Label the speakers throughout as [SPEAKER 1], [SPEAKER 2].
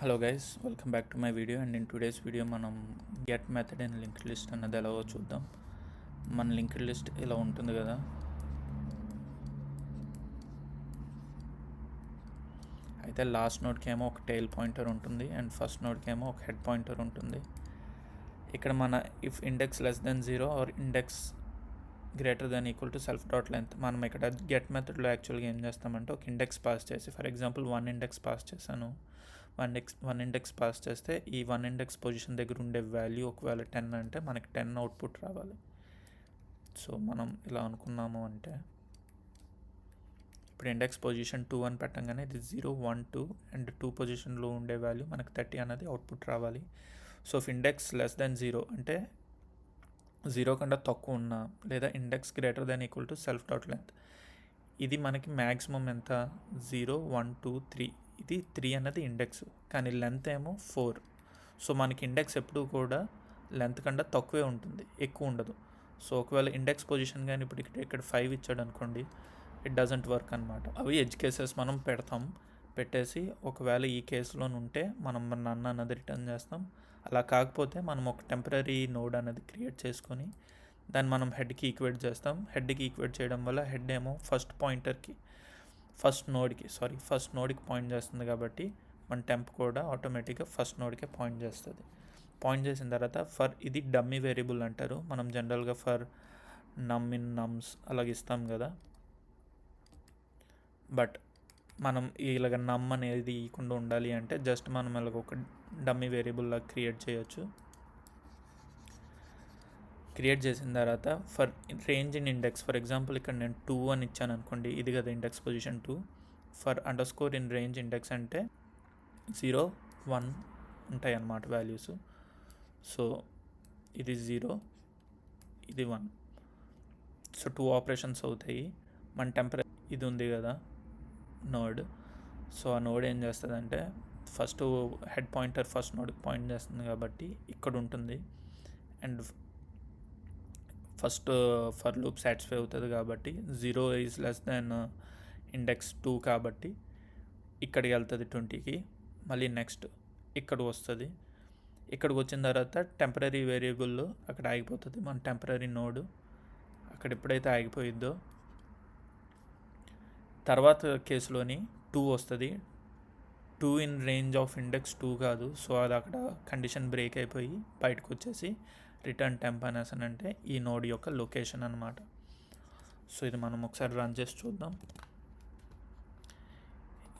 [SPEAKER 1] Hello guys, welcome back to my video. And in today's video మనం get method and linked list అన్నది ఎలాగో చూద్దాం. మన linked list ఇలా ఉంటుంది కదా. అయితే లాస్ట్ నోడ్కి ఏమో ఒక టైల్ పాయింటర్ ఉంటుంది అండ్ ఫస్ట్ నోడ్కి ఏమో ఒక హెడ్ పాయింటర్ ఉంటుంది. ఇక్కడ మన if index less than 0 are index greater than equal to self dot length, మనం ఇక్కడ గెట్ మెథడ్లో యాక్చువల్గా ఏం చేస్తామంటే ఒక ఇండెక్స్ పాస్ చేసి, ఫర్ ఎగ్జాంపుల్ 1 ఇండెక్స్ పాస్ చేశాను. వన్ ఇండెక్స్ పాస్ చేస్తే ఈ 1 ఇండెక్స్ పొజిషన్ దగ్గర ఉండే వాల్యూ ఒకవేళ 10 అంటే మనకి 10 అవుట్పుట్ రావాలి. సో మనం ఇలా అనుకున్నాము అంటే ఇప్పుడు ఇండెక్స్ పొజిషన్ 2 అని పెట్టంగానే ఇది 0, 1, 2 అండ్ 2 పొజిషన్లో ఉండే వాల్యూ మనకి 30 అనేది అవుట్పుట్ రావాలి. So if index less than 0 అంటే 0 కన్నా తక్కువ ఉన్నా, లేదా index greater than equal to self dot length, ఇది మనకి మ్యాక్సిమం ఎంత 0, 1, 2, 3. ఇది 3 అన్నది ఇండెక్స్, కానీ లెంత్ ఏమో 4. సో మనకి ఇండెక్స్ ఎప్పుడు కూడా లెంత్ కన్నా తక్కువే ఉంటుంది, ఎక్కువ ఉండదు. సో ఒకవేళ ఇండెక్స్ పొజిషన్ కానీ ఇప్పుడు ఇక్కడ 5 ఇచ్చాడు అనుకోండి, ఇట్ డజంట్ వర్క్ అనమాట. అవి ఎడ్జ్ కేసెస్ మనం పెట్టేసి ఒకవేళ ఈ కేసులో ఉంటే మనం నన్ అన్నది రిటర్న్ చేస్తాం. అలా కాకపోతే మనం ఒక టెంపరీ నోడ్ అనేది క్రియేట్ చేసుకొని దాన్ని మనం హెడ్కి ఈక్వేట్ చేస్తాం. హెడ్కి ఈక్వేట్ చేయడం వల్ల హెడ్ ఏమో ఫస్ట్ నోడ్కి పాయింట్ చేస్తుంది, కాబట్టి మన టెంప్ కూడా ఆటోమేటిక్గా ఫస్ట్ నోడ్కే పాయింట్ చేస్తుంది. పాయింట్ చేసిన తర్వాత ఇది డమ్మీ వేరియబుల్ అంటారు. మనం జనరల్గా ఫర్ నమ్ ఇన్ నమ్స్ అలాగే ఇస్తాం కదా. బట్ మనం ఇలాగ నమ్ అనేది ఇవ్వకుండా ఉండాలి అంటే జస్ట్ మనం ఇలాగ ఒక డమ్మీ వేరియబుల్ లాగా క్రియేట్ చేయొచ్చు. క్రియేట్ చేసిన తర్వాత for range in index, for example ఇక్కడ నేను 2 అని ఇచ్చాను అనుకోండి, ఇది కదా index position 2. For underscore in range index అంటే 0, 1 ఉంటాయి అన్నమాట వాల్యూస్. సో ఇది 0, ఇది 1. సో 2 ఆపరేషన్స్ అవుతాయి. మన టెంపరీ ఇది ఉంది కదా నోడ్. సో ఆ నోడ్ ఏం చేస్తుంది అంటే ఫస్ట్ హెడ్ పాయింటర్ ఫస్ట్ నోడ్కి పాయింట్ చేస్తుంది కాబట్టి ఇక్కడ ఉంటుంది. And first for loop satisfy అవుతుంది కాబట్టి 0 ఈజ్ లెస్ దెన్ ఇండెక్స్ 2 కాబట్టి ఇక్కడికి వెళ్తుంది 20కి. మళ్ళీ నెక్స్ట్ ఇక్కడికి వస్తుంది. ఇక్కడికి వచ్చిన తర్వాత టెంపరీ వేరియబుల్ అక్కడ ఆగిపోతుంది. మన టెంపరీ నోడ్ అక్కడ ఎప్పుడైతే ఆగిపోయిద్దో తర్వాత కేసులోని 2 వస్తుంది. 2 ఇన్ రేంజ్ ఆఫ్ ఇండెక్స్ 2 కాదు. సో అది అక్కడ కండిషన్ బ్రేక్ అయిపోయి బయటకు వచ్చేసి రిటర్న్ టెంప్ అనేసి అంటే ఈ నోడ్ యొక్క లొకేషన్ అనమాట. సో ఇది మనం ఒకసారి రన్ చేసి చూద్దాం.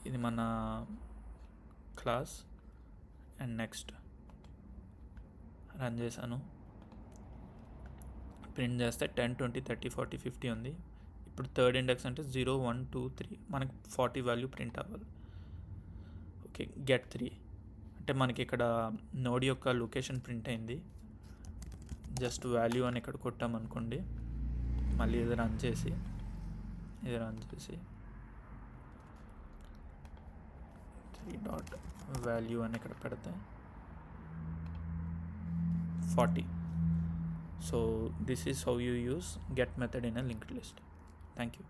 [SPEAKER 1] ఇది మన క్లాస్ అండ్ నెక్స్ట్ రన్ చేశాను. ప్రింట్ చేస్తే 10, 20, 30, 40, 50 ఉంది. ఇప్పుడు థర్డ్ ఇండెక్స్ అంటే 0, 1, 2, 3 మనకి 40 వాల్యూ ప్రింట్ అవ్వాలి. ఓకే, గెట్ 3 అంటే మనకి ఇక్కడ నోడ్ యొక్క లొకేషన్ ప్రింట్ అయింది. జస్ట్ వాల్యూ అని ఇక్కడ కొట్టామనుకోండి, మళ్ళీ ఇది రన్ చేసి 3 డాట్ వాల్యూ అని ఇక్కడ పెడితే 40. So this is how you use get method in a linked list. Thank you.